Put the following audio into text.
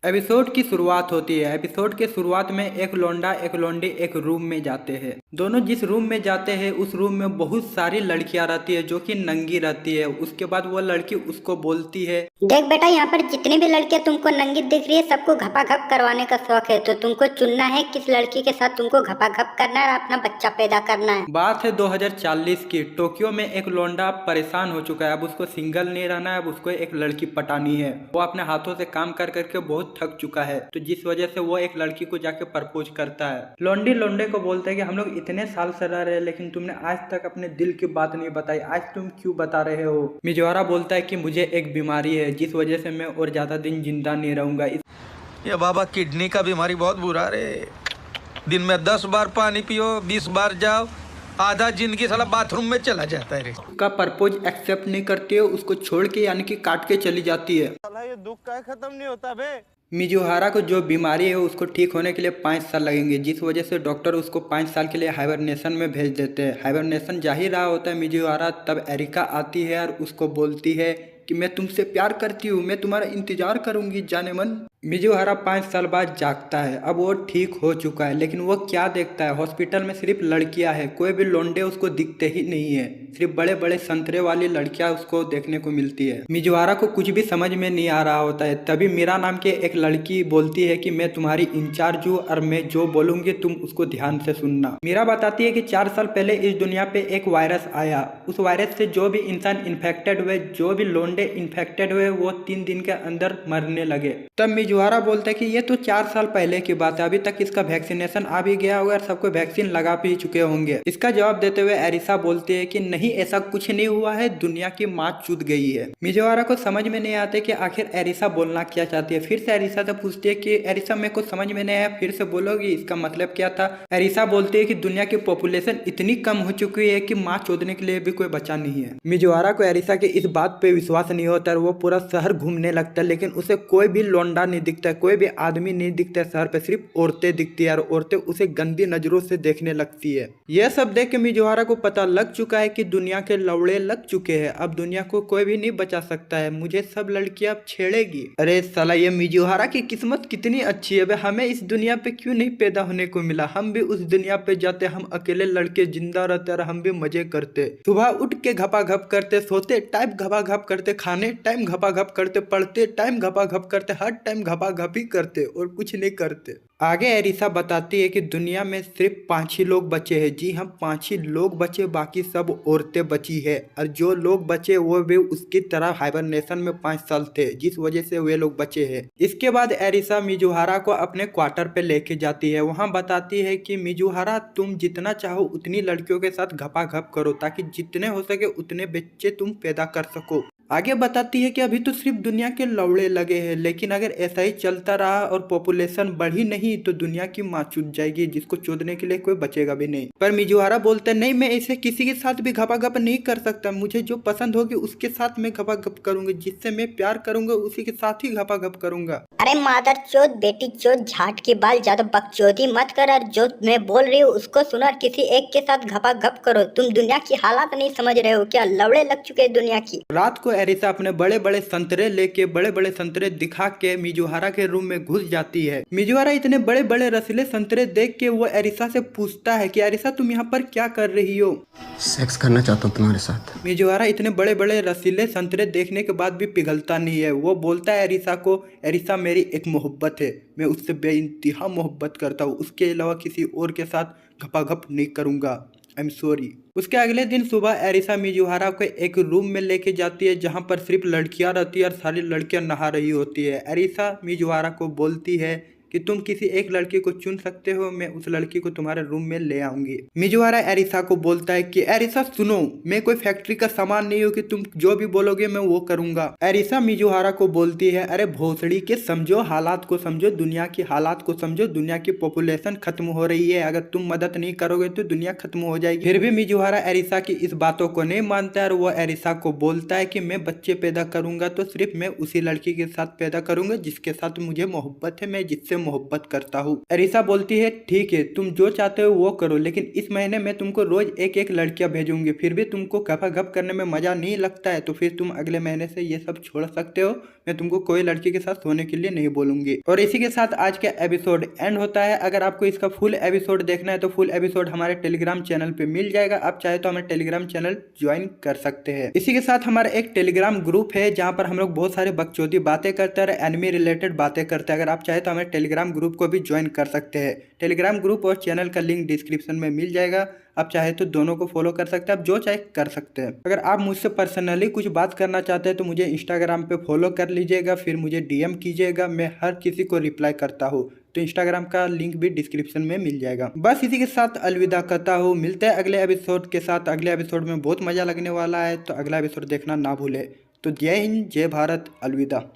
Episode की शुरुआत होती है। एपिसोड के शुरुआत में एक लौंडा एक लौंडी एक रूम में जाते हैं। दोनों जिस रूम में जाते हैं उस रूम में बहुत सारी लड़कियां रहती है जो कि नंगी रहती है। उसके बाद वो लड़की उसको बोलती है, देख बेटा, यहाँ पर जितनी भी लड़कियां तुमको नंगी दिख रही है सबको घपाघप करवाने का शौक है, तो तुमको चुनना है किस लड़की के साथ तुमको घपाघप करना है और अपना बच्चा पैदा करना है। बात है 2040 की। टोक्यो में एक लौंडा परेशान हो चुका है। अब उसको सिंगल नहीं रहना है, अब उसको एक लड़की पटानी है। वो अपने हाथों से काम कर करके बहुत थक चुका है, तो जिस वजह से वो एक लड़की को जाके प्रपोज करता है। लौंडी लौंडे को बोलता है कि हम लोग इतने साल से रह रहे हैं लेकिन तुमने आज तक अपने दिल की बात नहीं बताई, आज तुम क्यों बता रहे हो। मिजवारा बोलता है कि मुझे एक बीमारी है जिस वजह से मैं और ज्यादा दिन जिंदा नहीं रहूंगा। ये बाबा किडनी का बीमारी बहुत बुरा रे। दिन में 10 बार पानी पियो, 20 बार जाओ, आधा जिंदगी साला बाथरूम में चला जाता है रे। उसका प्रपोज एक्सेप्ट नहीं करती है, उसको छोड़ के यानी कि काट के चली जाती है। साला ये दुख का खत्म नहीं होता बे। मिजुहारा को जो बीमारी है उसको ठीक होने के लिए 5 साल लगेंगे, जिस वजह से डॉक्टर उसको 5 साल के लिए हाइबरनेशन में भेज देते हैं। हाइबरनेशन जा ही रहा होता है मिजुहारा, तब एरिका आती है और उसको बोलती है कि मैं तुमसे प्यार करती हूँ, मैं तुम्हारा इंतजार करूंगी जाने मन। मिजुहारा 5 साल बाद जागता है। अब वो ठीक हो चुका है, लेकिन वो क्या देखता है, हॉस्पिटल में सिर्फ लड़कियां हैं, कोई भी लोंडे उसको दिखते ही नहीं है। सिर्फ बड़े बड़े संतरे वाली लड़कियां उसको देखने को मिलती है। मिजुहारा को कुछ भी समझ में नहीं आ रहा होता है। तभी मीरा नाम की एक लड़की बोलती है कि मैं तुम्हारी इंचार्ज हूँ और मैं जो बोलूंगी तुम उसको ध्यान से सुनना। मीरा बताती है कि 4 साल पहले इस दुनिया पे एक वायरस आया। उस वायरस से जो भी इंसान इन्फेक्टेड हुए, जो भी लोंडे इन्फेक्टेड हुए, वो 3 दिन के अंदर मरने लगे। तब मिजुहारा बोलता है कि ये तो 4 साल पहले की बात है, अभी तक इसका वैक्सीनेशन आ भी गया होगा और सबको वैक्सीन लगा भी चुके होंगे। इसका जवाब देते हुए एरिसा बोलती है कि नहीं, ऐसा कुछ नहीं हुआ है, दुनिया की माँ चूत गई है। मिजुहारा को समझ में नहीं आते कि आखिर एरिसा बोलना क्या चाहती है। फिर से एरिसा से पूछती है कि एरिसा मेरे को समझ में नहीं आया, फिर से बोलोगी इसका मतलब क्या था। एरिसा बोलती है कि दुनिया की पॉपुलेशन इतनी कम हो चुकी है कि माँ चोदने के लिए भी कोई बचा नहीं है। मिजुहारा को एरिसा के इस बात पे विश्वास नहीं होता है। वो पूरा शहर घूमने लगता है, लेकिन उसे कोई भी लौंडा नहीं दिखता, कोई भी आदमी नहीं दिखता है। शहर पे सिर्फ औरतें दिखती है और औरतें उसे गंदी नजरों से देखने लगती है। यह सब देख के मिजुहारा को पता लग चुका है कि दुनिया के लौड़े लग चुके हैं। अब दुनिया को कोई भी नहीं बचा सकता है, मुझे सब लड़कियां छेड़ेगी। अरे साला, ये मिजुहारा की किस्मत कितनी अच्छी है। हमें इस दुनिया पे क्यों नहीं पैदा होने को मिला। हम भी उस दुनिया पे जाते, हम अकेले लड़के जिंदा रहते और हम भी मजे करते। सुबह उठ के घपाघप करते, सोते टाइम घपाघप करते, खाने टाइम घपाघप करते, पढ़ते टाइम घपाघप करते, हर टाइम घपाघप ही करते और कुछ नहीं करते। आगे एरिसा बताती है कि दुनिया में सिर्फ 5 ही लोग बचे हैं। जी हाँ, 5 ही लोग बचे, बाकी सब औरतें बची है। और जो लोग बचे वो भी उसकी तरह हाइबरनेशन में 5 साल थे, जिस वजह से वे लोग बचे हैं। इसके बाद एरिसा मिजुहारा को अपने क्वार्टर पे लेके जाती है। वहाँ बताती है कि मिजुहारा, तुम जितना चाहो उतनी लड़कियों के साथ घपाघप करो, ताकि जितने हो सके उतने बच्चे तुम पैदा कर सको। आगे बताती है कि अभी तो सिर्फ दुनिया के लौड़े लगे हैं, लेकिन अगर ऐसा ही चलता रहा और पॉपुलेशन बढ़ी नहीं तो दुनिया की माँ चूत जाएगी, जिसको चोदने के लिए कोई बचेगा भी नहीं। पर मिजुहारा बोलता है नहीं, मैं ऐसे किसी के साथ भी घपाघप नहीं कर सकता। मुझे जो पसंद होगी उसके साथ मैं घपाघप करूंगी, जिससे मैं प्यार करूंगा उसी के साथ ही घपाघप करूंगा। अरे मादर चोद, बेटी चोद, झाट के बाल, ज्यादा बकचोदी मत कर और जो मैं बोल रही हूँ उसको सुनो और किसी एक के साथ घपाघप करो। तुम दुनिया की हालात नहीं समझ रहे हो क्या? लवड़े लग चुके हैं दुनिया की। रात को एरिसा अपने बड़े बड़े संतरे लेके, बड़े बड़े संतरे दिखा के मिजुहारा के रूम में घुस जाती है। मिजुहारा इतने बड़े बड़े रसीले संतरे देख के वो एरिसा से पूछता है कि एरिसा, तुम यहाँ पर क्या कर रही हो? सेक्स करना चाहता हूँ तुम्हारे साथ। मिजुहारा इतने बड़े बड़े रसीले संतरे देखने के बाद भी पिघलता नहीं है। वो बोलता है एरिसा को, एरिसा मेरी एक मोहब्बत है, मैं उससे बेइंतहा मोहब्बत करता हूँ, उसके अलावा किसी और के साथ घपाघप नहीं करूँगा, आई एम सॉरी। उसके अगले दिन सुबह एरिसा मिजुहारा को एक रूम में लेके जाती है जहाँ पर सिर्फ लड़कियां रहती है और सारी लड़कियां नहा रही होती है। एरिसा मिजुहारा को बोलती है कि तुम किसी एक लड़की को चुन सकते हो, मैं उस लड़की को तुम्हारे रूम में ले आऊंगी। मिजुहारा एरिसा को बोलता है कि एरिसा सुनो, मैं कोई फैक्ट्री का सामान नहीं हूँ कि तुम जो भी बोलोगे मैं वो करूंगा। एरिसा मिजुहारा को बोलती है, अरे भोसड़ी के, समझो हालात को, समझो दुनिया की हालात को, समझो दुनिया की पॉपुलेशन खत्म हो रही है, अगर तुम मदद नहीं करोगे तो दुनिया खत्म हो जाएगी। फिर भी मिजुहारा एरिसा की इस बातों को नहीं मानता और वो एरिसा को बोलता है कि मैं बच्चे पैदा करूंगा तो सिर्फ मैं उसी लड़की के साथ पैदा करूंगा जिसके साथ मुझे मोहब्बत है, मैं जिससे मोहब्बत करता हूँ। एरिसा बोलती है ठीक है, तुम जो चाहते हो वो करो, लेकिन इस महीने में तुमको रोज एक एक लड़कियां भेजूंगी। फिर भी तुमको घपाघप करने में मजा नहीं लगता है तो फिर तुम अगले महीने से ये सब छोड़ सकते हो, मैं तुमको कोई लड़की के साथ सोने के लिए नहीं बोलूंगी। और इसी के साथ आज का एपिसोड एंड होता है। अगर आपको इसका फुल एपिसोड देखना है तो फुल एपिसोड हमारे टेलीग्राम चैनल पे मिल जाएगा। आप चाहे तो हमारे टेलीग्राम चैनल ज्वाइन कर सकते हैं। इसी के साथ हमारा एक टेलीग्राम ग्रुप है जहाँ पर हम लोग बहुत सारे बकचोदी बातें करते हैं और एनिमी रिलेटेड बातें करते हैं। अगर आप चाहे तो हमारे टेलीग्राम ग्रुप को भी ज्वाइन कर सकते हैं। टेलीग्राम ग्रुप और चैनल का लिंक डिस्क्रिप्शन में मिल जाएगा। आप चाहे तो दोनों को फॉलो कर सकते हैं, आप जो चाहे कर सकते हैं। अगर आप मुझसे पर्सनली कुछ बात करना चाहते हैं तो मुझे इंस्टाग्राम पे फॉलो कर लीजिएगा, फिर मुझे डीएम कीजिएगा। मैं हर किसी को रिप्लाई करता हूँ, तो इंस्टाग्राम का लिंक भी डिस्क्रिप्शन में मिल जाएगा। बस इसी के साथ अलविदा कहता हूँ। मिलते हैं अगले एपिसोड के साथ। अगले एपिसोड में बहुत मजा लगने वाला है, तो अगला एपिसोड देखना ना भूले। तो जय हिंद, जय भारत, अलविदा।